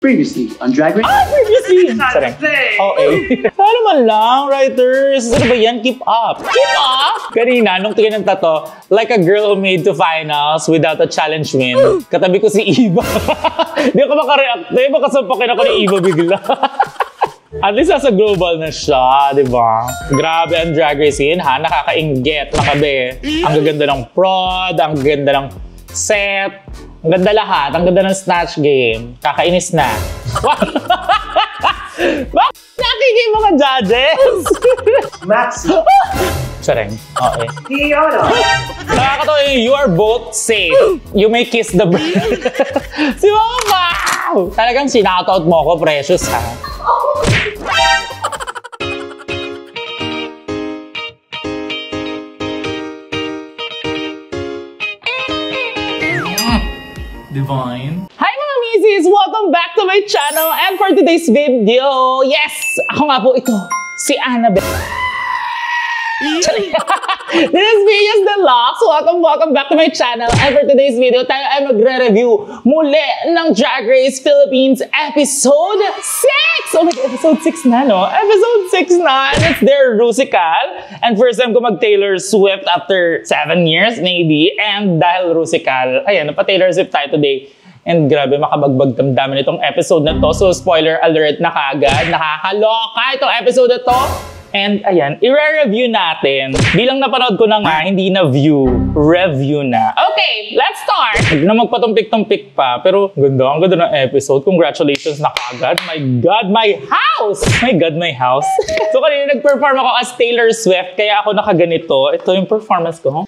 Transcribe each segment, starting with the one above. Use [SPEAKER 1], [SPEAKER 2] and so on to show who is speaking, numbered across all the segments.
[SPEAKER 1] Previously on Drag Race.
[SPEAKER 2] Previously! Sarang. Okay. Ano man lang, writers. Ano ba yan? Keep up. Keep up! Kanina, nung tinanta to, like a girl who made to finals without a challenge win, katabi ko si Eva. Di ako makareact. Di ba kasampakin ako ni Eva bigla? At least nasa global na siya, di ba? Grabe ang Drag Race yun, ha? Nakakainggit, makabe. Ang gaganda ng prod, ang ganda ng set, ang ganda lahat, ang ganda ng Snatch Game. Kakainis na. Bakit nakikip mga judges?
[SPEAKER 3] Maxi.
[SPEAKER 2] Sareng. Okay.
[SPEAKER 3] Fiona.
[SPEAKER 2] Nakakatawa yun, you are both safe. You may kiss the bride. Si Mama! Talagang sinoutout mo ko, precious, ha?
[SPEAKER 4] Divine.
[SPEAKER 2] Hi mga misis! Welcome back to my channel and for today's video, yes! Ako nga po ito, si Annabelle. This video is the last. Welcome back to my channel. And for today's video, tayo ay magre-review muli ng Drag Race Philippines Episode 6! Oh my God, Episode 6 na, no? Episode 6 na, and it's their Rusical. And first time ko mag-Taylor Swift after 7 years, maybe. And dahil Rusical, ayan, napa-Taylor Swift tayo today. And grabe, makabagbag damdamin itong episode na to. So, spoiler alert na kagad. Nakakaloka itong episode na to. And ayan, i-review natin. Bilang napanood ko na nga, hindi na review na. Okay, let's start! Hindi na magpatumpik-tumpik pa. Pero ang ganda ng episode. Congratulations na kagad. My God, my house! My God, my house. So kanina nag-perform ako as Taylor Swift, kaya ako nakaganito. Ito yung performance ko.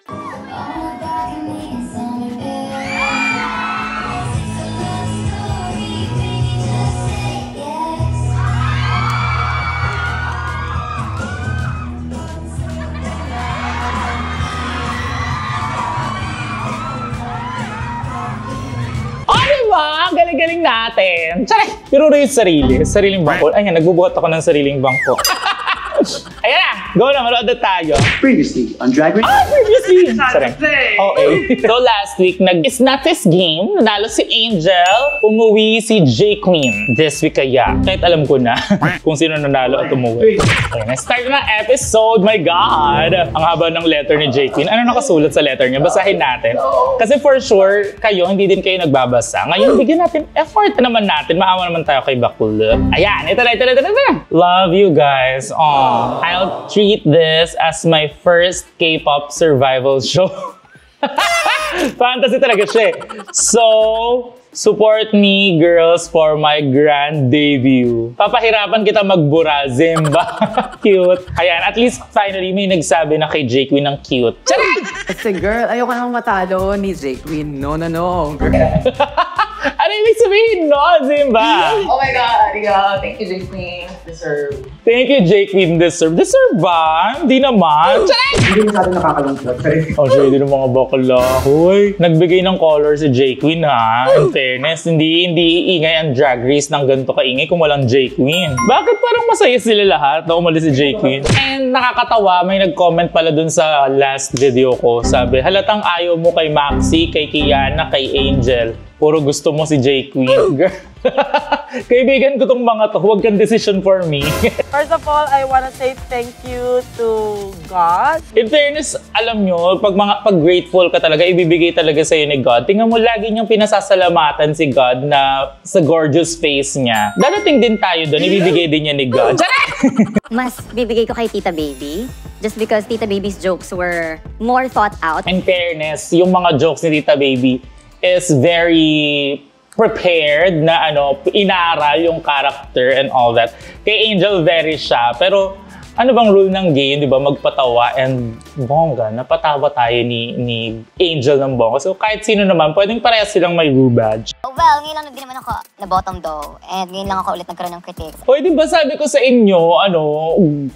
[SPEAKER 2] Ang galing-galing natin. Tsaray! Pero rin yung sariling bangko. Ayan, nagbubuhat ako ng sariling bangko. Ayan na! Go na, manood na tayo.
[SPEAKER 1] Previously on Drag Race.
[SPEAKER 2] Previously! Sarang. Okay. So last week, nag-Snatches game. Nanalo si Angel. Umuwi si J Queen. This week kaya. Kahit alam ko na kung sino nanalo at umuwi. Okay, na-start na episode. My God! Ang haba ng letter ni J Queen. Ano nakasulat sa letter niya? Basahin natin. Kasi for sure, kayo, hindi din kayo nagbabasa. Ngayon, bigyan natin effort naman natin. Maawa naman tayo kay Bakul. Ayan, ito na. Love you guys. Aww. I'll treat this as my first K-pop survival show. Fantasy talaga siya. So, support me, girls, for my grand debut. Papahirapan kita magbura, Zimba. Cute. Ayan, at least finally may nagsabi na kay J Queen ng cute. Charan!
[SPEAKER 5] Kasi girl, ayoko namang matalo ni J Queen. No. Girl.
[SPEAKER 2] Ano ibig sabihin, no, Zimba?
[SPEAKER 5] Oh my God, yeah. Thank you, J Queen. Deserve.
[SPEAKER 2] Thank you, J Queen. Deserve ba? Hindi naman. Charan!
[SPEAKER 3] Hindi masyado nakakalungkot.
[SPEAKER 2] Oh, siya din ng mga bakla. Hoy, nagbigay ng color si J Queen, ha? In fairness, hindi ingay ang Drag Race ng ganito kaingay kung walang J Queen. Bakit parang masaya sila lahat na umalis si J Queen? And nakakatawa, may nag-comment pala dun sa last video ko. Sabi, halatang ayaw mo kay Maxi, kay Kiana, kay Angel. Puro gusto mo si J Queen. Girl. Kaibigan ko tong mga to. Huwag kang decision for me.
[SPEAKER 6] First of all, I wanna say thank you to God.
[SPEAKER 2] In fairness, alam nyo, pag grateful ka talaga, ibibigay talaga sa'yo ni God. Tingnan mo, lagi niyang pinasasalamatan si God na sa gorgeous face niya. Darating din tayo doon, ibibigay din niya ni God.
[SPEAKER 7] Mas bibigay ko kay Tita Baby. Just because Tita Baby's jokes were more thought out.
[SPEAKER 2] In fairness, yung mga jokes ni Tita Baby is very prepared na inaral yung character and all that. Kay Angel, very siya. Pero ano bang rule ng game, di ba? Magpatawa and bongga. Napatawa tayo ni Angel ng bongga. So kahit sino naman, pwedeng parehas silang may rule badge.
[SPEAKER 7] Well, ngayon lang din naman ako na bottom though. And ngayon lang ako ulit nagkaroon ng critics.
[SPEAKER 2] Pwede ba sabi ko sa inyo,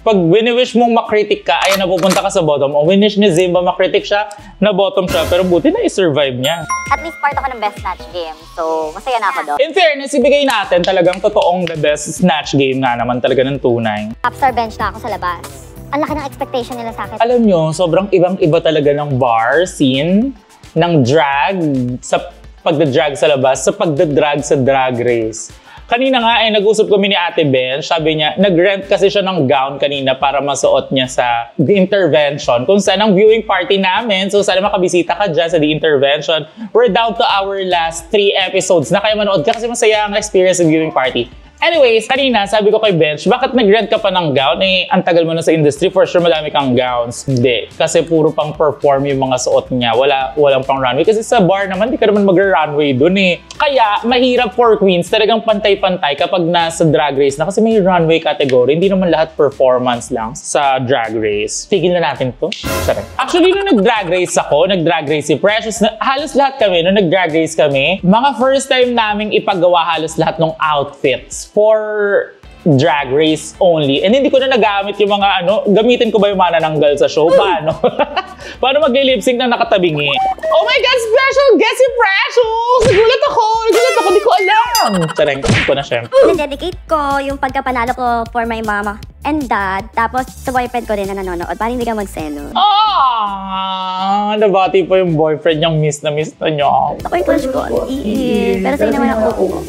[SPEAKER 2] pag wini-wish mong makritik ka, ay napupunta ka sa bottom. O wini-wish ni Zimba makritik siya, na bottom siya. Pero buti na i-survive niya.
[SPEAKER 7] At least part ako ng best snatch game. So, masaya na ako doon.
[SPEAKER 2] In fairness, ibigay natin talagang totoong the best snatch game nga naman talaga ng tunay.
[SPEAKER 7] Upstar bench na ako sa labas. Ang laki ng expectation nila sa akin.
[SPEAKER 2] Alam nyo, sobrang ibang-iba talaga ng bar scene, ng drag, sa pagdadrag sa labas, sa pagdadrag sa Drag Race. Kanina nga ay nag-usap kami ni Ate Ben. Sabi niya, nag-rent kasi siya ng gown kanina para masuot niya sa The Intervention. Kung saan ang viewing party namin. So sana makabisita ka dyan sa The Intervention. We're down to our last 3 episodes na kaya manood ka kasi masaya ang experience ng viewing party. Anyways, kanina sabi ko kay Bench, bakit nag-rent ka pa ng gown? Eh, ang tagal mo na sa industry, for sure madami kang gowns. Hindi. Kasi puro pang perform yung mga suot niya. Walang pang runway. Kasi sa bar naman, di ka naman mag-runway dun eh. Kaya, mahirap for queens, talagang pantay-pantay kapag nasa drag race na. Kasi may runway category. Hindi naman lahat performance lang sa drag race. Tigil na natin to. Sorry. Actually, nung nag-drag race ako, nag-drag race si Precious, halos lahat kami, nung nag-drag race kami, mga first time naming ipagawa halos lahat ng outfits for drag race only. And hindi ko na nagamit yung mga gamitin ko ba yung manananggal sa show? Paano? Paano mag-lip-sync na nakatabingi? Oh my God, special guest si Precious! Nagulat ako, di ko alam. Tsareng, ko na syempre.
[SPEAKER 7] Na-dedicate ko yung pagkapanalo ko for my mama and dad. Tapos sa boyfriend ko din na nanonood. Para hindi ka magselo.
[SPEAKER 2] Nabati pa yung boyfriend niyang miss na niyo.
[SPEAKER 7] Ako yung crush ko. Pero sa'yo naman ako.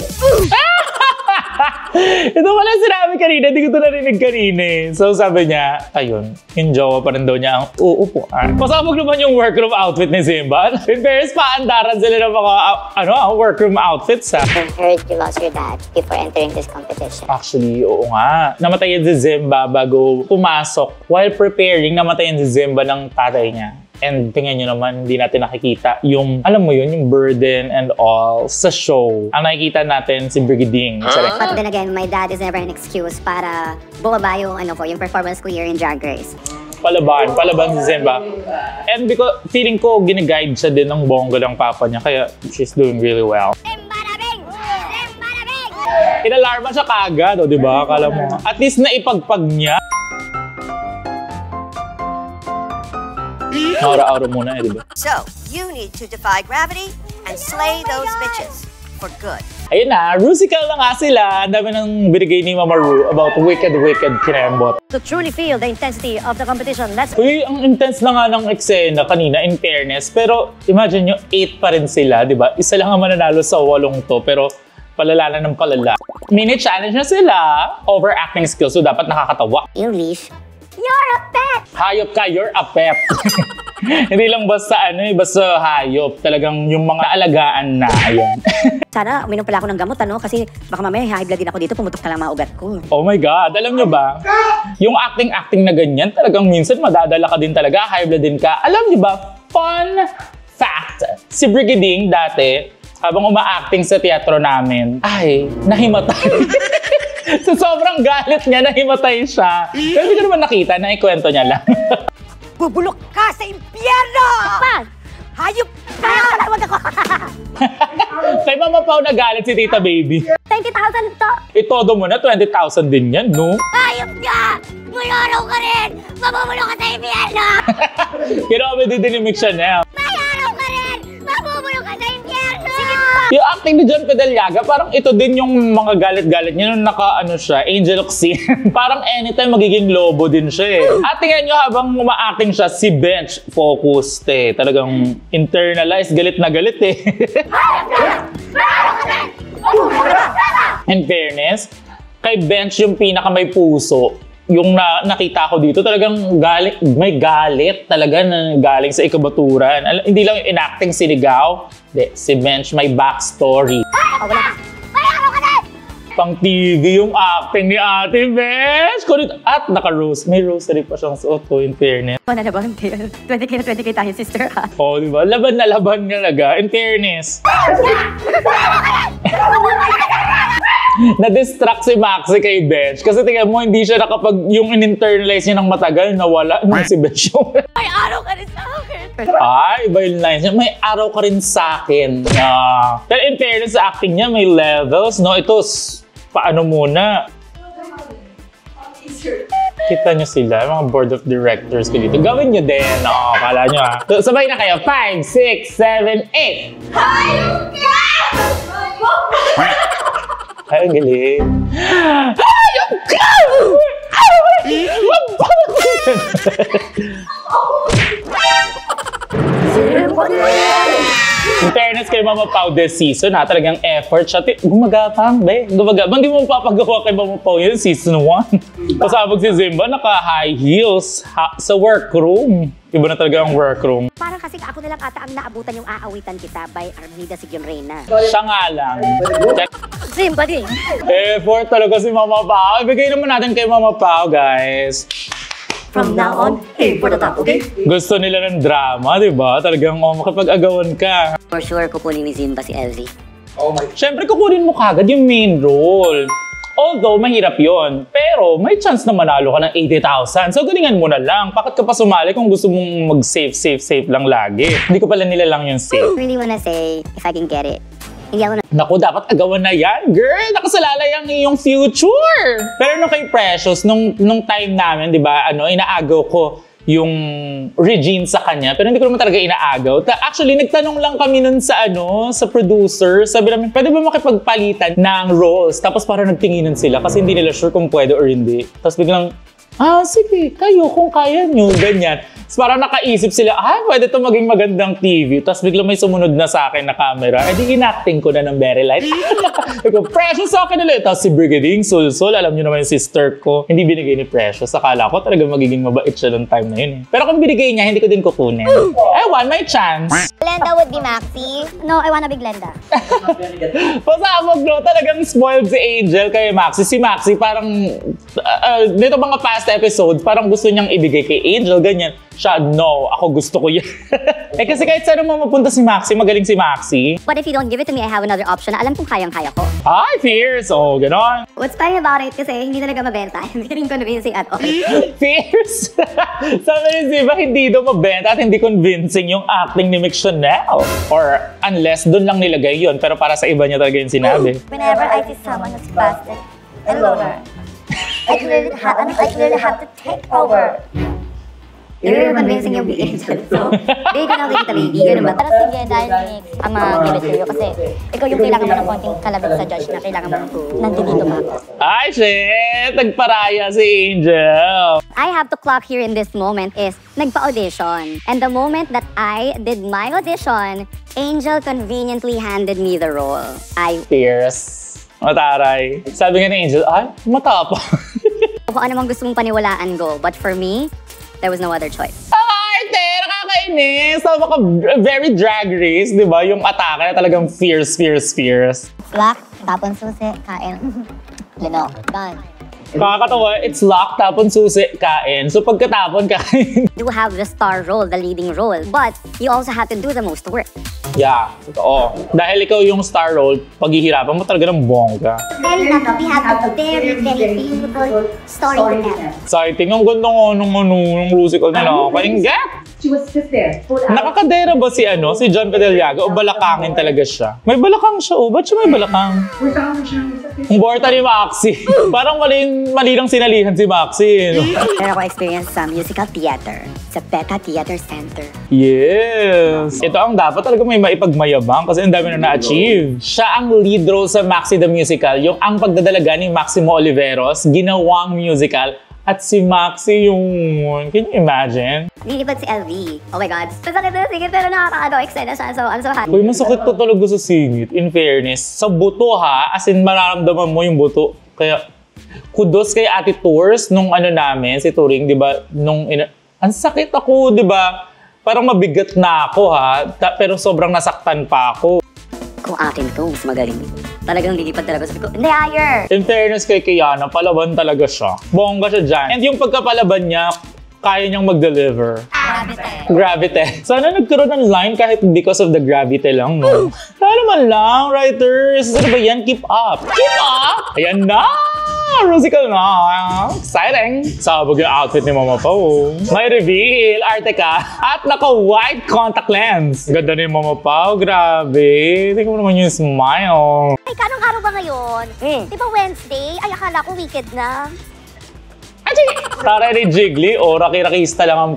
[SPEAKER 2] Ito pala sinabi kanina, hindi ko ito narinig kanina eh. So sabi niya, ayun, yung jowa pa rin daw niya ang uupuan. Pasabog naman yung workroom outfit ni Zimba. In fairness, paandaran sila ng mga workroom outfits ha.
[SPEAKER 7] I heard you lost your dad before entering this competition.
[SPEAKER 2] Actually, oo nga. Namatayan si Zimba bago pumasok. While preparing, namatayan si Zimba ng tatay niya. And tingnan nyo naman, hindi natin nakikita yung, alam mo yun, yung burden and all sa show. Ang nakikita natin si Brigading.
[SPEAKER 7] But then again, my dad is never an excuse para bumaba yung, yung performance ko here in Drag Race.
[SPEAKER 2] Palaban si Zimba. And because feeling ko, gine-guide siya din ng bongga ng papa niya. Kaya she's doing really well. Inalarma siya kaagad, di ba? Akala mo. At least naipagpag niya. Aura-aura muna di ba?
[SPEAKER 8] So, you need to defy gravity and slay those bitches for good.
[SPEAKER 2] Ayun na, Rusical na nga sila. Ang dami nang binigay ni Mama Ru about wicked kinembot.
[SPEAKER 7] To truly feel the intensity of the competition, let's...
[SPEAKER 2] Uy, ang intense na nga ng eksena kanina, in fairness. Pero imagine nyo, 8 pa rin sila, di ba? Isa lang ang mananalo sa 8 to, pero palala na ng palala. Mini-challenge na sila, overacting skills, so dapat nakakatawa.
[SPEAKER 7] English. You're a pet!
[SPEAKER 2] Hayop ka, you're a pet. Hindi lang basta basta hayop. Talagang yung mga alagaan na, ayan.
[SPEAKER 7] Sana uminom pala ako ng gamot, kasi baka mamaya high blood din ako dito, pumutok na lang mga ugat ko.
[SPEAKER 2] Oh my God, alam nyo ba? Yung acting na ganyan, talagang minsan madadala ka din talaga, high blood din ka. Alam nyo ba, fun fact, si Brigading dati, habang uma-acting sa teatro namin, ay, nahimatay. So sobrang galit niya, nahimatay siya. Pero hindi ko naman nakita, naikwento niya lang.
[SPEAKER 8] Bubulok ka sa impyerno!
[SPEAKER 7] Pag!
[SPEAKER 8] Hayop ka!
[SPEAKER 7] Wag ako!
[SPEAKER 2] Kay Mama Pao nagalit si Tita Baby.
[SPEAKER 7] 20,000 to!
[SPEAKER 2] Itodo mo na, 20,000 din yan, no?
[SPEAKER 7] Hayop ka! Mularaw ka rin! Mabubulok ka sa impyerno!
[SPEAKER 2] Kinomedy din ni Mick Chanel.
[SPEAKER 7] Mayaraw ka rin! Mabubulok ka sa impyerno!
[SPEAKER 2] Yung acting ni John Pedaliaga, parang ito din yung mga galit-galit niya nung siya, Angel Oxy. Parang anytime magiging lobo din siya eh. At tingnan nyo habang uma-acting siya, si Bench focused eh. Talagang internalized, galit na galit eh. In fairness, kay Bench yung pinaka may puso. Yung nakita ko dito, talagang may galit talaga na galing sa ikabaturan. Hindi lang yung enacting sinigaw. Si Bench may backstory. Pang TV yung acting ni Ate Bench. At may rosary pa siyang suot ko, in fairness.
[SPEAKER 7] Ano na ba? 20K na 20K tayo, sister.
[SPEAKER 2] Oh, di ba? Laban na laban nga talaga, in fairness. Na-distract si Maxi kay Bench. Kasi tingnan mo, hindi siya yung in-internalize niya ng matagal, nawala si Bench yung...
[SPEAKER 8] May araw ka rin sa akin!
[SPEAKER 2] Ay, iba yung lines niya. May araw ka rin sa akin. Pero in fairness sa acting niya, may levels, no? Ito, paano muna? Kita niyo sila, mga board of directors ko dito. Gawin niyo din. Kala niyo ha. So, sabay na kayo. 5, 6, 7, 8.
[SPEAKER 8] Hayop ka!
[SPEAKER 2] Ay, galing. Hayop ka! fairness kay Mama Pao this season, talagang effort siya. Gumagapang, be. Gumagapang. Hindi mo mapapagawa kay Mama Pao yun, season 1. Pasabog si Zimba, naka-high heels sa workroom. Iba na talaga ang workroom.
[SPEAKER 7] Parang kasi ako na lang ata ang naabutan yung aawitan kita by Armida Sigyong Reyna.
[SPEAKER 2] Siya nga lang.
[SPEAKER 7] Zimba din.
[SPEAKER 2] Effort talaga si Mama Pao. Ibigay naman natin kay Mama Pao, guys.
[SPEAKER 7] From now on, hey for the top, okay?
[SPEAKER 2] Gusto nila ng drama, di ba? Talagang makapag-agawan ka.
[SPEAKER 7] For sure, kukunin ni Zimba si LV.
[SPEAKER 2] Siyempre, kukunin mo kagad yung main role. Although, mahirap yon, pero may chance na manalo ka ng 80,000. So, galingan mo na lang. Bakit ka pa sumali kung gusto mong mag-save lang lagi? Hindi ko pala nilalang yung save.
[SPEAKER 7] Really wanna say, if I can get it. Hindi ako
[SPEAKER 2] Naku, dapat agawan na yan, girl! Nakasalalay ang iyong future! Pero nung kay Precious, nung time namin, di ba, inaagaw ko yung Regine sa kanya, pero hindi ko naman talaga inaagaw. Actually, nagtanong lang kami nun sa sa producer. Sabi namin, pwede ba makipagpalitan ng roles? Tapos parang nagtinginan sila kasi hindi nila sure kung pwede or hindi. Tapos biglang, sige, kayo kung kaya nyo, ganyan. Tapos parang nakaisip sila, pwede to maging magandang TV. Tapos biglang may sumunod na sa akin na camera. Di inacting ko na ng very light. Ikaw, Precious sa akin ulit. Tapos si Brigading Sulsol, alam nyo naman yung sister ko, hindi binigay ni Precious. Akala ko talaga magiging mabait siya ng time na yun. Pero kung binigay niya, hindi ko din kukunin. Ewan, may chance.
[SPEAKER 7] Glenda would be Maxi. No, I wanna be Glenda.
[SPEAKER 2] Pasabog, no? Talagang spoiled si Angel kay Maxi. Si Maxi parang, nito mga past episodes, parang gusto niyang ibigay kay Angel, ganyan. Siya, no, ako gusto ko yan. Kasi kahit saan mo mapunta si Maxi, magaling si Maxi.
[SPEAKER 7] But if you don't give it to me, I have another option na alam kong kayang-kaya ko.
[SPEAKER 2] Fierce! Oh, ganon.
[SPEAKER 7] What's funny about it kasi hindi talaga mabenta. Hindi rin convincing at all.
[SPEAKER 2] Fierce! Sabi ni Ziva, hindi daw mabenta at hindi convincing yung acting ni Mick Chanel. Or unless doon lang nilagay yun, pero para sa iba niya talaga yung sinabi.
[SPEAKER 7] Whenever I see someone who's fasted and loner, I clearly have to take over. You're convincing yung Angel. So, hindi ko nang kaibigan naman. Pero sige, dahil ang mag-give it to you kasi ikaw yung kailangan mo ng konting kalabit sa judge na kailangan mo nandito pa ako.
[SPEAKER 2] Ay, shit! Nagparaya si Angel!
[SPEAKER 7] I have to clock here in this moment is nagpa-audition. And the moment that I did my audition, Angel conveniently handed me the role.
[SPEAKER 2] Fierce. Mataray. Sabi nga ni Angel, matapang.
[SPEAKER 7] Kung ano mang gusto mong paniwalaan, go. But for me, there was no other choice.
[SPEAKER 2] Arte! Nakakainis! Tama ka, very drag race, di ba? Yung atake na talagang fierce.
[SPEAKER 7] Lock, tapon susi, kain. Lino, done.
[SPEAKER 2] Kakatawa, it's lock, tapon susi, kain. So pagkatapon, kain.
[SPEAKER 7] You have the star role, the leading role, but you also have to do the most work.
[SPEAKER 2] Yeah, totoo. Dahil ikaw yung star role, paghihirapan mo talaga ng bongga.
[SPEAKER 7] Very lucky, we have a very beautiful story to tell.
[SPEAKER 2] Exciting. Ang ganda nga nung musical nila. Painggat!
[SPEAKER 3] She was just there.
[SPEAKER 2] Nakakadera ba si John Pedaliaga o balakangin talaga siya? May balakang siya, ba't siya may balakang? Ang borta ni Maxi. Parang mali lang sinalihan si Maxi.
[SPEAKER 7] Pero ako experience sa musical theater, sa Beta Theater Center.
[SPEAKER 2] Yes! Ito ang dapat talaga may maipagmayabang kasi ang dami na na-achieve. Siya ang lead role sa Maxi the Musical, yung ang pagdadalaga ni Maximo Oliveros, ginawang musical, at si Maxi yung... Can you imagine?
[SPEAKER 7] Lilipad si LV. Oh my God. Masakit na singit pero nakaka-excited na siya. So, I'm so happy.
[SPEAKER 2] Uy, masakit to talaga sa singit. In fairness, sa buto as in mararamdaman mo yung buto. Kaya, kudos kay Ate Tours nung namin, si Turing, di ba? Ang sakit ako, di ba? Parang mabigat na ako pero sobrang nasaktan pa ako.
[SPEAKER 7] Kung akin to, mas magaling. Talagang lilipad talaga. Sabi ko, hindi, higher!
[SPEAKER 2] In fairness kay Kiana, palaban talaga siya. Bongga siya dyan. And yung pagkapalaban niya, kaya niyang mag-deliver. Gravity. Sana nagkaroon ng line kahit because of the gravity lang, no? Sana naman lang, writers. Ano ba yan? Keep up. Keep up! Ayan na! Musical na! Exciting! Sabog yung outfit ni Mama Pao. May reveal, arte ka, at naka-white contact lens. Ganda ni Mama Pao, grabe. Tingnan mo naman yung smile.
[SPEAKER 7] Ay, kanong araw ba ngayon? Di ba Wednesday? Ay, akala ko weekend na.
[SPEAKER 2] Tara ni Jiggly, raki-rakista lang ang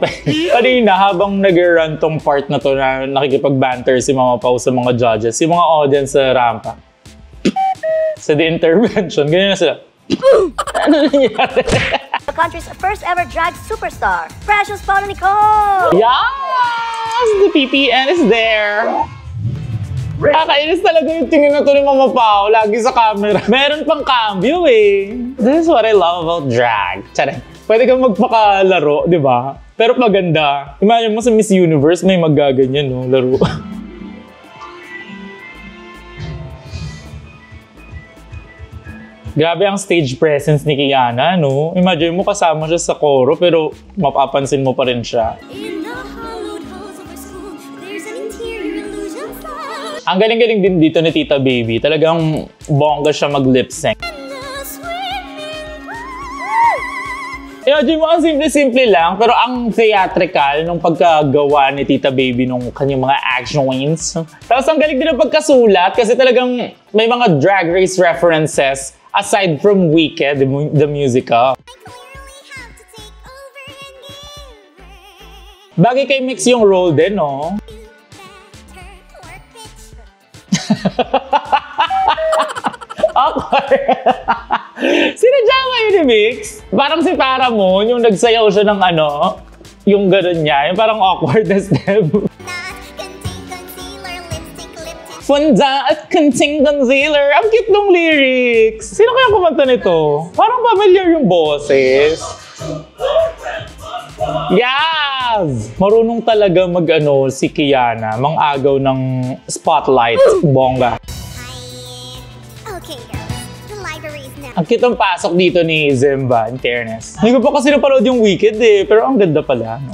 [SPEAKER 2] kanina habang nag-run tong part na to na nakikipag-banter si Mama Pao sa mga judges, si mga audience sa rampa. Sa the intervention, ganyan na sila. Ano nangyari?
[SPEAKER 8] The country's first ever drag superstar, Precious Paula Nicole!
[SPEAKER 2] Yes! The PPN is there! Kakainis talaga yung tingin na to ni Mama Pao lagi sa camera. Meron pang cambio eh. This is what I love about drag. Tsaray. Pwede kang magpakalaro, di ba? Pero maganda. Imagine mo sa Miss Universe may magaganyan, no? Laro. Grabe ang stage presence ni Kiana, no? Imagine mo kasama siya sa koro pero mapapansin mo pa rin siya. Ang galing-galing din dito ni Tita Baby. Talagang bongga siya mag-lip sync. Imagine mo, ang simple-simple lang, pero ang theatrical nung pagkagawa ni Tita Baby nung kanyang mga action wins. Tapos ang galing din ng pagkasulat kasi talagang may mga Drag Race references aside from Wicked, the musical. Bagay kay Mix yung role din, no? Awkward. Sinadya ba yun ni Mix? Parang si Paramon, yung nagsayaw siya ng ano, yung gano'n niya, yung parang awkward na step. Funda at Kunting Concealer. Ang cute ng lyrics. Sino kaya kumanta nito? Parang familiar yung boses. Yes! Marunong talaga mag-ano si Kiana, mang-agaw ng spotlight. Bongga.
[SPEAKER 7] Okay, girls. The library is now.
[SPEAKER 2] Ang cute ang pasok dito ni Zimba, in fairness. Hindi ko pa kasi napanood yung Wicked eh, pero ang ganda pala. No?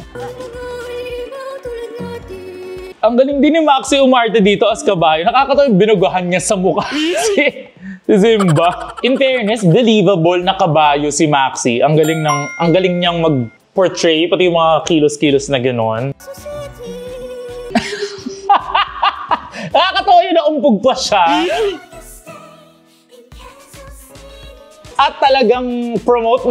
[SPEAKER 2] Ang galing din ni Maxi umarte dito as kabayo. Nakakatawa yung binugahan niya sa mukha si Zimba. In fairness, believable na kabayo si Maxi. Ang galing niyang mag-portray, pati yung mga kilos-kilos na gano'n. Nakakatawa yun na umpog pa siya. At talagang promote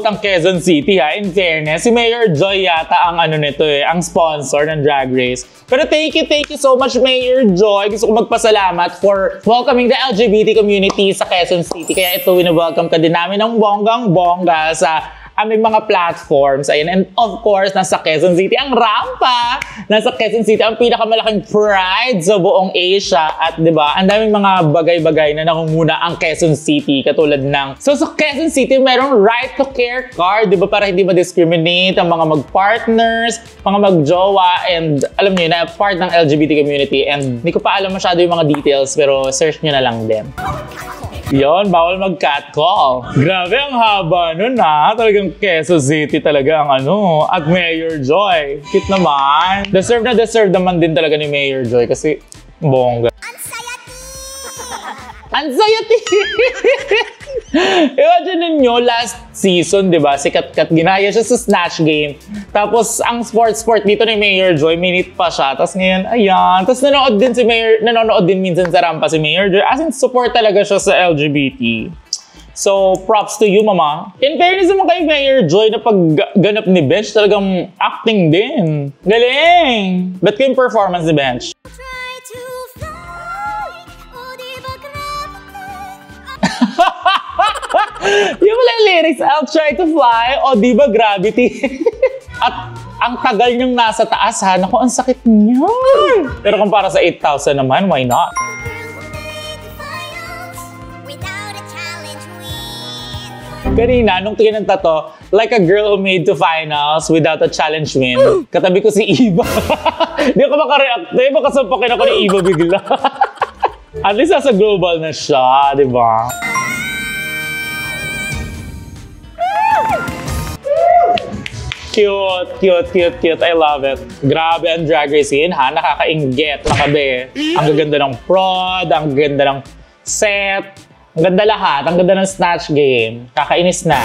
[SPEAKER 2] ang Quezon City ha. In fairness, si Mayor Joy yata ang ano nito eh, ang sponsor ng Drag Race. Pero thank you so much Mayor Joy. Gusto ko magpasalamat for welcoming the LGBT community sa Quezon City. Kaya ito, wina-welcome ka din namin ng bonggang-bongga sa aming mga platforms. Ayan. And of course, nasa Quezon City ang Rampa. Nasa Quezon City ang pinakamalaking pride sa buong Asia. At diba, ang daming mga bagay-bagay na nakunguna ang Quezon City. Katulad ng, so sa Quezon City, merong right to care card. Diba, para hindi ma-discriminate ang mga mag-partners, mga mag-jowa, and alam niyo na part ng LGBT community. And hindi ko pa alam masyado yung mga details, pero search nyo na lang din. Yon, bawal mag-catcall. Grabe, ang haba nun ha. Talagang Quezon City talaga ang ano. At Mayor Joy. Cute naman. Deserve naman din talaga ni Mayor Joy kasi bongga. Ansayati! Imagine ninyo, last season, di ba, si Kat ginaya siya sa Snatch Game. Tapos, ang sport dito ni Mayor Joy, minute pa siya. Tapos ngayon, ayan. Tapos nanonood din minsan sa Rampa si Mayor Joy. As in, support talaga siya sa LGBT. So, props to you, mama. In fairness naman kay Mayor Joy na pagganap ni Bench, talagang acting din. Galing! Ba't ko yung performance ni Bench? Yung wala yung lyrics, I'll try to fly, o di ba gravity? At ang tagal niyang nasa taas ha, naku, ang sakit niya. Pero kung para sa 8,000 naman, why not? Kanina, nung kinanta to, like a girl who made to finals without a challenge win, katabi ko si Eva. Di ako makareact eh, baka sampakin ako ni Eva bigla. At least nasa global na siya, di ba? Cute. I love it. Grabe ang Drag Race yun, ha? Nakakainggit, makabe. Ang gaganda ng prod, ang ganda ng set, ang ganda lahat, ang ganda ng Snatch Game. Kakainis na.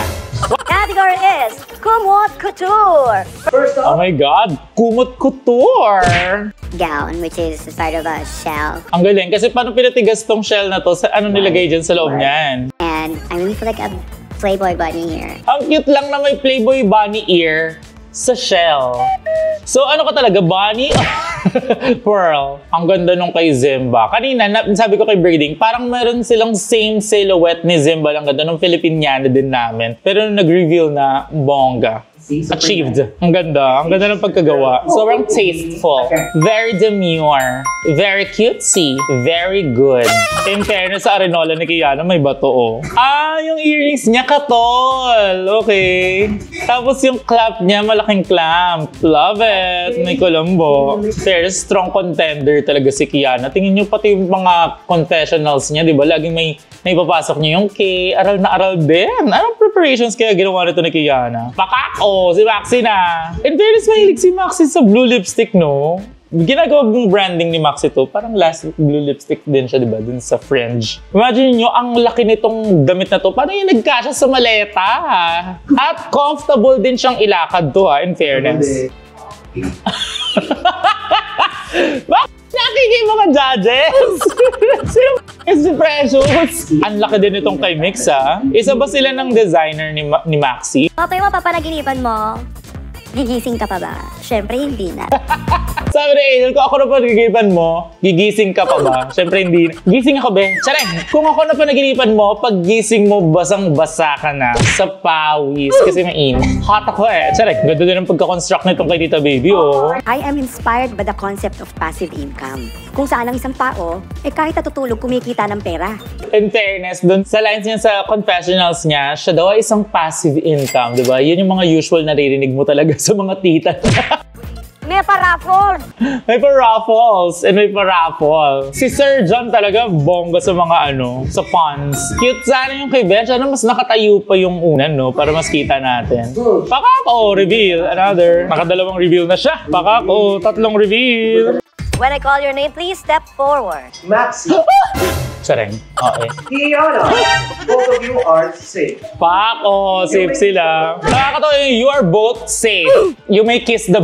[SPEAKER 7] Category is Kumot Couture.
[SPEAKER 3] First
[SPEAKER 2] Oh
[SPEAKER 3] up,
[SPEAKER 2] my God, Kumot Couture!
[SPEAKER 7] Gown, which is the sort of a shell.
[SPEAKER 2] Ang galing, kasi paano pinatigas tong shell na to? Ano nilagay dyan sa loob niyan?
[SPEAKER 7] And I really feel like a Playboy bunny here.
[SPEAKER 2] Ang cute lang na may Playboy bunny ear sa shell. So ano ka talaga, bunny? Pearl. Ang ganda nung kay Zimba. Kanina, sabi ko kay Birding, parang meron silang same silhouette ni Zimba. Ang ganda nung Filipiniana din namin. Pero nung nag-reveal na, bongga.
[SPEAKER 3] See, super
[SPEAKER 2] Achieved.
[SPEAKER 3] nice.
[SPEAKER 2] Ang ganda. Ang ganda ng pagkagawa. Sobrang tasteful. Very demure. Very cutesy. Very good. In fairness sa Arenola ni Kiana, may bato oh. Yung earrings niya katol. Okay. Tapos yung clamp niya, malaking clamp. Love it. May Colombo. Very strong contender talaga si Kiana. Tingin niyo pati yung mga confessionals niya, di ba? Laging may naipapasok niya yung K. Aral na aral din. Anong preparations kaya ginawa nito ni Kiana? Pakako! Si Maxi na. In fairness, mahilig si Maxi sa blue lipstick, no? Ginagawa ng branding ni Maxi to. Parang last blue lipstick din siya, di ba? Dun sa fringe. Imagine nyo, ang laki nitong damit na to. Paano yung nagkasya sa maleta? At comfortable din siyang ilakad to, in fairness. Bakit nakikita yung mga judges? Sino si Precious? Ang laki din itong kay Mix, ha? Isa ba sila ng designer ni Maxi?
[SPEAKER 7] Papay mo, papanaginipan mo. Gigising ka pa ba? Siyempre, hindi na.
[SPEAKER 2] Sabi ni Angel, kung ako na panaginipan mo, gigising ka pa ba? Siyempre hindi. Gising ako, be. Charing! Kung ako na panaginipan mo, pag gising mo, basang-basa ka na sa pawis. Kasi mainit. Hot ako eh. Charing, ganda din ang pagka-construct nitong kay Tita Baby, oh.
[SPEAKER 9] I am inspired by the concept of passive income. Kung saan ang isang tao, kahit natutulog, kumikita ng pera.
[SPEAKER 2] In fairness, dun sa lines niya sa confessionals niya, siya daw ay isang passive income, di ba? Yun yung mga usual naririnig mo talaga sa mga tita.
[SPEAKER 7] May pa-raffle!
[SPEAKER 2] May pa-raffles and may pa-raffle. Si Sir John talaga bongga sa mga sa puns. Cute sana yung kay Ben. Sana mas nakatayo pa yung unan, no? Para mas kita natin. Pakako, reveal. Another. Nakadalawang reveal na siya. Pakako, tatlong reveal.
[SPEAKER 8] When I call your name, please step forward.
[SPEAKER 3] Maxi,
[SPEAKER 2] Sareng. Okay.
[SPEAKER 3] Kiana, both of you are safe.
[SPEAKER 2] Pako, safe sila. Nakakatawa yung you are both safe. You may kiss the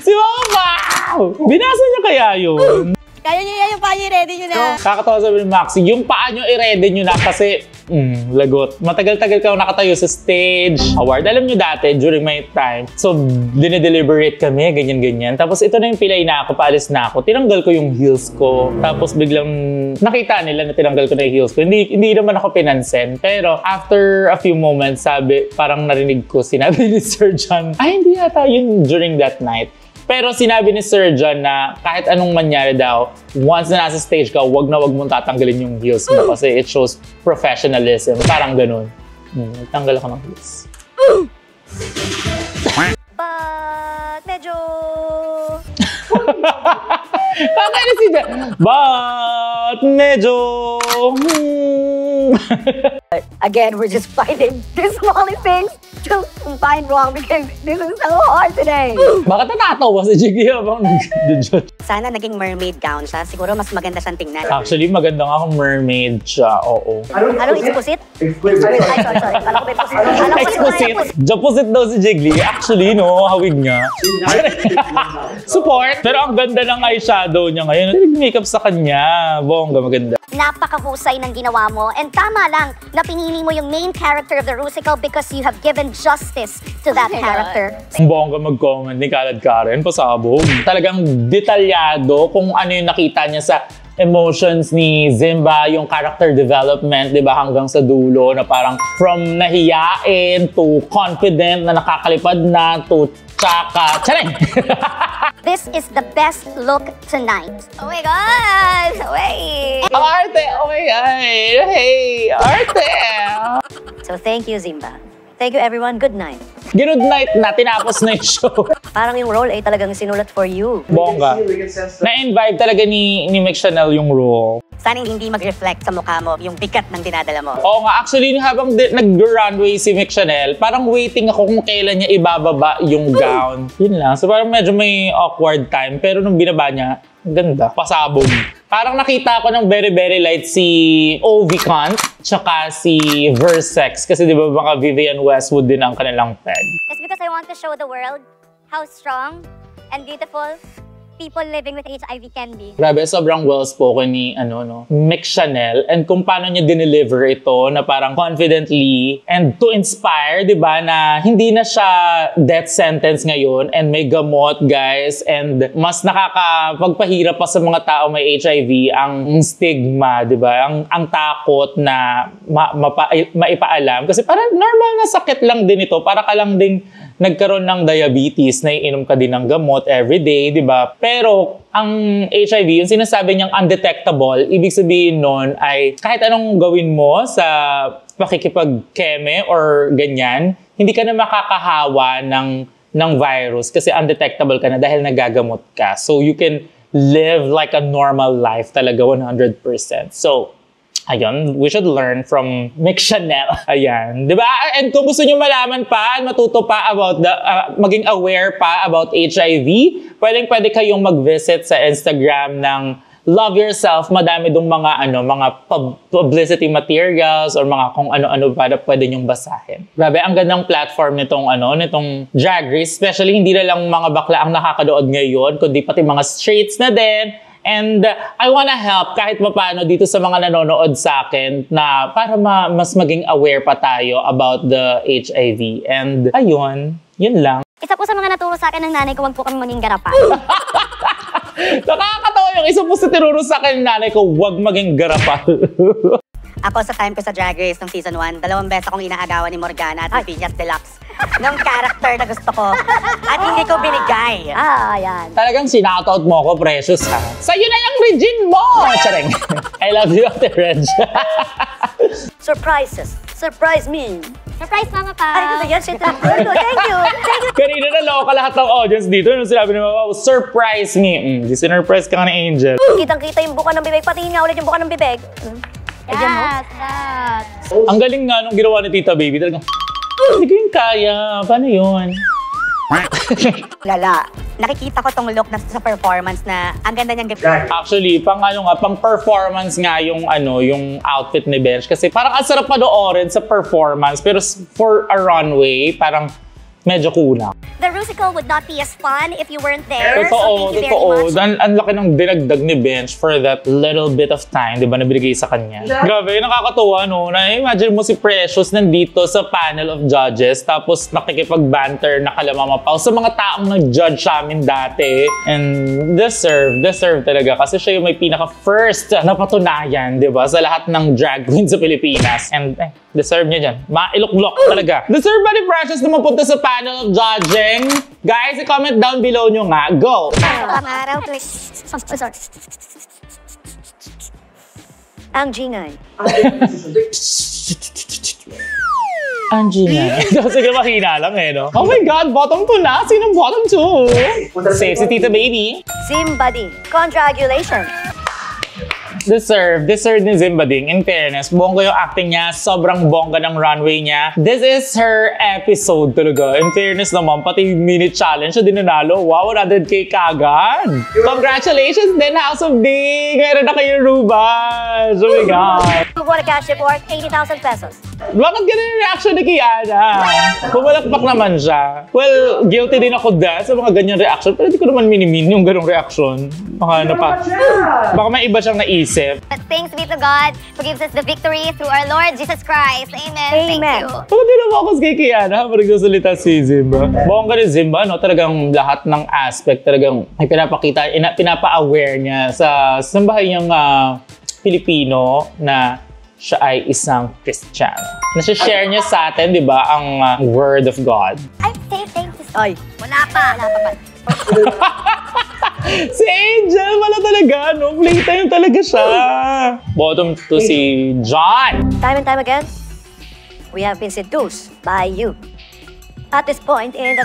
[SPEAKER 2] Si Mama! Binasa niya kaya yun?
[SPEAKER 7] Kaya niyo yan yung panyo, ready nyo na.
[SPEAKER 2] Nakakatawa sabi ni Maxi, yung paa nyo i-ready nyo na kasi lagot. Matagal-tagal ka nakatayo sa stage. Award. Alam nyo dati, during my time, so dinedeliberate kami, ganyan-ganyan. Tapos ito na yung pilay na ako, paalis na ako. Tinanggal ko yung heels ko. Tapos biglang nakita nila na tinanggal ko na yung heels ko. Hindi naman ako pinansin. Pero after a few moments, sabi, parang narinig ko, sinabi ni Sir John, ay hindi yata yun during that night. Pero sinabi ni Sir John na kahit anong mangyari daw, once na nasa stage ka, wag na wag mong tatanggalin yung heels mo kasi it shows professionalism. Parang ganun. Tanggal ako ng heels.
[SPEAKER 7] But, medyo...
[SPEAKER 2] Kakainis si John. But, medyo...
[SPEAKER 9] Again, we're just finding the smallest things to find wrong because this is so hard today.
[SPEAKER 2] Bakit natatawa si Jiggy habang nag-judge?
[SPEAKER 9] Sana naging mermaid gown siya. Siguro mas maganda siyang tingnan.
[SPEAKER 2] Actually, maganda nga kung mermaid siya. Oo.
[SPEAKER 9] Anong exquisite?
[SPEAKER 3] Exquisite.
[SPEAKER 9] Ay, sorry. Kala ko may pusit. Kala ko
[SPEAKER 2] Exquisite. Japusit daw si Jiggly. Actually, no, hawig niya. Support. Pero ang ganda ng eyeshadow niya ngayon. Nag-makeup sa kanya. Bongga, maganda.
[SPEAKER 7] Napakahusay ng ginawa mo. And tama lang na pinili mo yung main character of the Rusical because you have given justice to that character.
[SPEAKER 2] Bongga mag-comment ni Kalad Karen, pasabog. Talagang detalyado kung ano yung nakita niya sa emotions ni Zimba, yung character development, di ba, hanggang sa dulo na parang from nahiyain to confident na nakakalipad na to tsaka. Charing!
[SPEAKER 7] This is the best look tonight. Oh my God! Wait!
[SPEAKER 2] Arte! Okay, ay! Hey! Arte!
[SPEAKER 9] So thank you, Zimba. Thank you, everyone. Good night.
[SPEAKER 2] Good night na, tinapos na yung show.
[SPEAKER 9] Parang yung role ay talagang sinulat for you.
[SPEAKER 2] Bongga.
[SPEAKER 3] We can sense the
[SPEAKER 2] Na-invite talaga ni Mick Chanel yung role.
[SPEAKER 9] Sana hindi mag-reflect sa mukha mo yung bigat ng dinadala mo.
[SPEAKER 2] Oo nga, actually, habang nag-runway si Mick Chanel, parang waiting ako kung kailan niya ibababa yung gown. Yun lang. So parang medyo may awkward time. Pero nung binaba niya, ganda. Pasabog. Parang nakita ko ng very light si Ovi Kant, tsaka si Versex. Kasi di ba baka Vivienne Westwood din ang kanilang peg.
[SPEAKER 7] It's because I want to show the world how strong and beautiful people living with HIV can be.
[SPEAKER 2] Grabe, sobrang well-spoken ni, Mick Chanel. And kung paano niya dineliver ito na parang confidently and to inspire, di ba, na hindi na siya death sentence ngayon and may gamot, guys. And mas nakakapagpahirap pa sa mga tao may HIV ang stigma, di ba? Ang takot na maipaalam. Kasi parang normal na sakit lang din ito. Para ka lang din nagkaroon ng diabetes, na iinom ka din ng gamot everyday, di ba? Pero ang HIV, yung sinasabi niyang undetectable, ibig sabihin nun ay kahit anong gawin mo sa pakikipag-keme or ganyan, hindi ka na makakahawa ng virus kasi undetectable ka na dahil nagagamot ka. So you can live like a normal life talaga 100%. So, ayun, we should learn from Mick Chanel. Ayan, di ba? And kung gusto nyo malaman pa, matuto pa about maging aware pa about HIV, pwede kayong mag-visit sa Instagram ng Love Yourself. Madami dong mga publicity materials or mga kung ano-ano para pwede nyong basahin. Grabe, ang gandang platform nitong Drag Race. Especially hindi na lang mga bakla ang nakakadood ngayon, kundi pati mga straights na din. And I wanna help kahit paano dito sa mga nanonood sa akin na para mas maging aware pa tayo about the HIV. And ayun, yun lang.
[SPEAKER 7] Isa po sa mga naturo sa akin ng nanay ko, wag po kami maging garapa.
[SPEAKER 2] Nakakatawa yung isa po sa tinuro sa akin ng nanay ko, wag maging garapal.
[SPEAKER 9] Ako sa time ko sa Drag Race ng season 1, 2 beses akong inaagawan ni Morgana at ni Piñas Deluxe ng character na gusto ko at hindi ko binigay.
[SPEAKER 7] Yan.
[SPEAKER 2] Talagang sinoutout mo ako, Precious, ha? Sa'yo na yung Regine mo! Chareng. I love you, Ate Reg.
[SPEAKER 9] Surprises. Surprise me.
[SPEAKER 7] Surprise, Mama Pa.
[SPEAKER 9] Ay, gusto yan. Thank you.
[SPEAKER 2] Kanina naloka lahat ng audience dito. Nung sinabi ni Mama, surprise me. Sinurprise ka nga ni Angel.
[SPEAKER 9] Kitang-kita yung buka ng bibig. Patingin nga ulit yung buka ng bibig.
[SPEAKER 7] That.
[SPEAKER 2] Ang galing nga nung ginawa ni Tita Baby. Talagang, hindi ko yung kaya. Paano yun?
[SPEAKER 9] Lala. Nakikita ko tong look na sa performance na ang ganda niyang
[SPEAKER 3] Drag.
[SPEAKER 2] Actually, pang performance nga yung outfit ni Bench. Kasi parang ang sarap panoorin sa performance. Pero for a runway, parang medyo kulang.
[SPEAKER 7] The musical would not be as fun if you weren't there.
[SPEAKER 2] Totoo,
[SPEAKER 7] so thank you very much.
[SPEAKER 2] Ang laki ng dinagdag ni Bench for that little bit of time, di ba, na binigay sa kanya. Grabe, nakakatuwa, no? Na-imagine mo si Precious nandito sa panel of judges, tapos nakikipag-banter na kalamamapaw sa mga taong nag-judge sa amin dati. And deserve talaga. Kasi siya yung may pinaka-first na patunayan, di ba, sa lahat ng drag queen sa Pilipinas. And deserve niya dyan. Mailuklok talaga. Deserve ba ni Precious na mapunta sa panel of judging? Guys, i-comment down below nyo nga. Go!
[SPEAKER 7] Araw, please. Sorry.
[SPEAKER 9] Ang G9.
[SPEAKER 2] Angina. Sige, mahina lang no? Oh my God, bottom 2 na. Sinong bottom 2? Save si Tita Baby.
[SPEAKER 9] Simbadi. Congratulations.
[SPEAKER 2] Deserve ni Zimbading. In fairness, bongga yung acting niya. Sobrang bongga ng runway niya. This is her episode talaga. In fairness naman, pati mini challenge siya din nanalo. Wow, 100K kagad. Congratulations din, House of D. Meron na kayo Rubas. Oh my God.
[SPEAKER 9] Who won a cash reward? 80,000 pesos.
[SPEAKER 2] Bakit ganun yung reaction ni Kiana? Pumalakpak naman siya. Well, guilty din ako dahil sa mga ganyan reaction. Pero di ko naman minimin yung ganung reaction. Baka may iba siyang naisip.
[SPEAKER 7] But thanks be to God who gives us the victory through our Lord Jesus Christ. Amen. Thank you.
[SPEAKER 2] Bakit di na focus kay Kiana habang nagsasalita si Zimba? Bongga ni Zimba, no? Talagang lahat ng aspect talagang ay pinapakita, pinapa-aware niya sa sambahay niyang Pilipino na siya ay isang Christian. Nasi-share niya sa atin, di ba, ang Word of God.
[SPEAKER 7] I'm safe, thank you.
[SPEAKER 9] Ay.
[SPEAKER 7] Wala pa.
[SPEAKER 2] Si Angel, wala talaga, no? Playtime talaga siya. Bottom to si John.
[SPEAKER 9] Time and time again, we have been seduced by you. At this point in the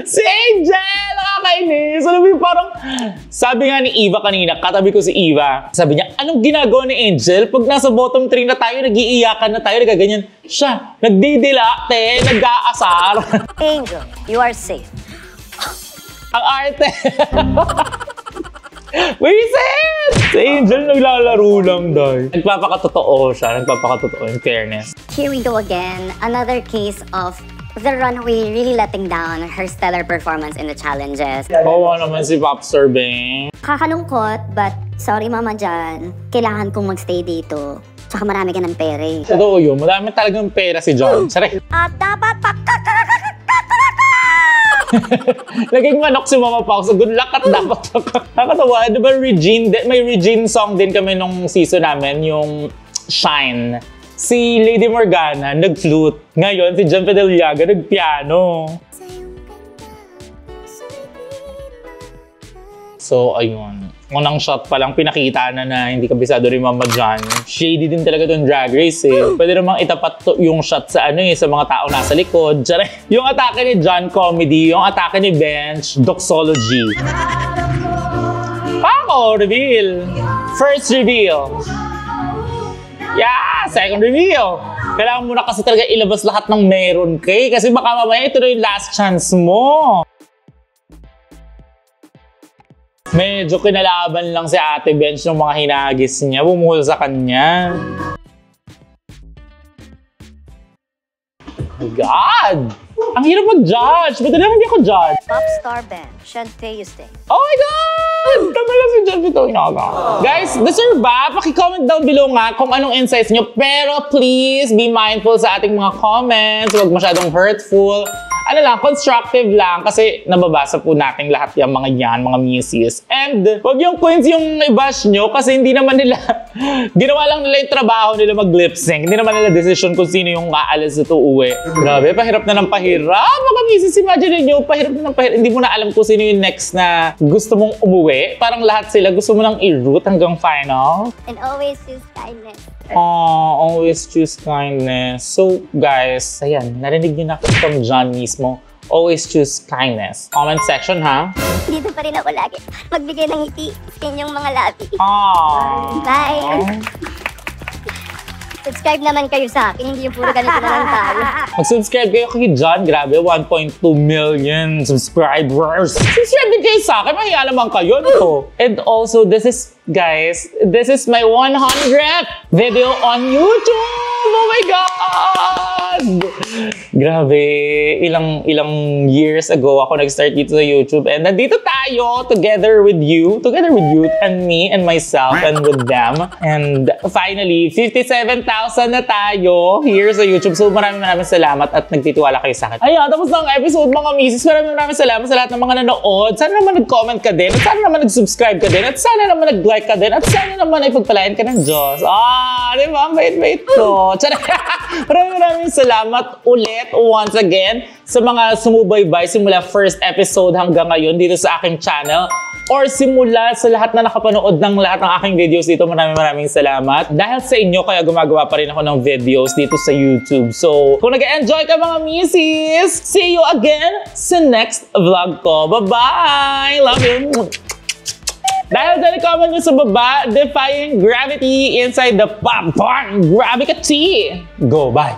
[SPEAKER 2] Si Angel! Nakakainis! Alam mo yung parang, sabi nga ni Eva kanina, katabi ko si Eva, sabi niya, anong ginagawa ni Angel? Pag nasa bottom 3 na tayo, nag-iiyakan na tayo, nagaganyan. Siya, nagdidilate, nag-aasar.
[SPEAKER 9] Angel, you are safe.
[SPEAKER 2] Ang arte. Wisit! Si Angel naglalaro lang dahil. Nagpapakatotoo siya, nagpapakatotoo in fairness.
[SPEAKER 7] Here we go again. Another case of The runway really letting down her stellar performance in the challenges.
[SPEAKER 2] Oo naman si Popstar Beng.
[SPEAKER 7] Kakalungkot, but sorry Mama Jan, kailangan kong magstay dito. Tsaka marami ka ng pera eh.
[SPEAKER 2] Totoo yun, madami talagang pera si John. Saray.
[SPEAKER 7] At dapat
[SPEAKER 2] Naging manok si Mama Pao. So good luck at dapat nakakatawa. Diba Regine, may Regine song din kami nung season namin, yung Shine. Si Lady Morgana nag-flute. Ngayon si John Pedaliaga nag-piano. So ayun. Unang shot pa lang pinakita na hindi kabisado rin Mama John. Shady din talaga itong Drag Race eh. Pwede namang itapat yung shot sa sa mga tao nasa likod. Yung atake ni John comedy, yung atake ni Bench doxology. Pako, reveal. First reveal. Yeah, second reveal. Kailangan mo na kasi talaga ilabas lahat ng meron kay kasi baka mamaya ito na yung last chance mo. Medyo kinalaban lang si Ate Bench ng mga hinagis niya. Bumuhol sa kanya. Oh my God! Ang hirap mag-judge. Ba't na hindi ako judge?
[SPEAKER 8] Popstar Ben, Shantae Yuste.
[SPEAKER 2] Oh my God! Tama lang si Judge ito. Guys, deserve ba? Paki-comment down below nga kung anong insights nyo. Pero please be mindful sa ating mga comments. Huwag masyadong hurtful. Ano lang, constructive lang kasi nababasa po natin lahat yung mga yan, mga misis. And wag yung queens yung i-bash nyo kasi hindi naman nila, ginawa lang nila yung trabaho nila mag-lip sync. Hindi naman nila decision kung sino yung aalis ito uwi. Grabe, pahirap na ng pahirap. Mga misis, imagine nyo, pahirap na ng pahirap. Hindi mo na alam kung sino yung next na gusto mong umuwi. Parang lahat sila gusto mo nang i-root hanggang final.
[SPEAKER 7] And always choose kindness.
[SPEAKER 2] Always choose kindness. So, guys, ayan, narinig niyo na from John mismo. Always choose kindness. Comment section, ha?
[SPEAKER 7] Dito pa rin ako lagi. Magbigay ng ngiti sa inyong mga labi.
[SPEAKER 2] Aww.
[SPEAKER 7] Bye! Subscribe naman kayo sa akin, hindi yung puro ganito na lang tayo.
[SPEAKER 2] Mag-subscribe kayo kay John. Grabe, 1.2 million subscribers. Subscribe din kayo sa akin. Mahiya naman kayo. No? And also, this is, guys, this is my 100th video on YouTube. Oh my God! Grabe, ilang years ago ako nag-start dito sa YouTube. And nandito tayo together with you and me and myself and with them. And finally, 57,000 na tayo here sa YouTube. So maraming salamat at nagtitiwala kayo sa akin. Ayan, tapos na ang episode mga misis. Maraming salamat sa lahat ng mga nanood. Sana naman nag-comment ka din. At sana naman nag-subscribe ka din. At sana naman nag-like ka din. At sana naman ay pagpalain ka ng Diyos. Di ba? Bait ko. Maraming salamat ulit once again sa mga sumubaybay simula first episode hanggang ngayon dito sa aking channel or simula sa lahat na nakapanood ng lahat ng aking videos dito. Maraming salamat. Dahil sa inyo kaya gumagawa pa rin ako ng videos dito sa YouTube. So, kung nag-enjoy ka mga misis, see you again sa next vlog ko. Bye-bye! Love you! Dahil dali comment nyo sa baba, defying gravity inside the popcorn gravity. Go, bye!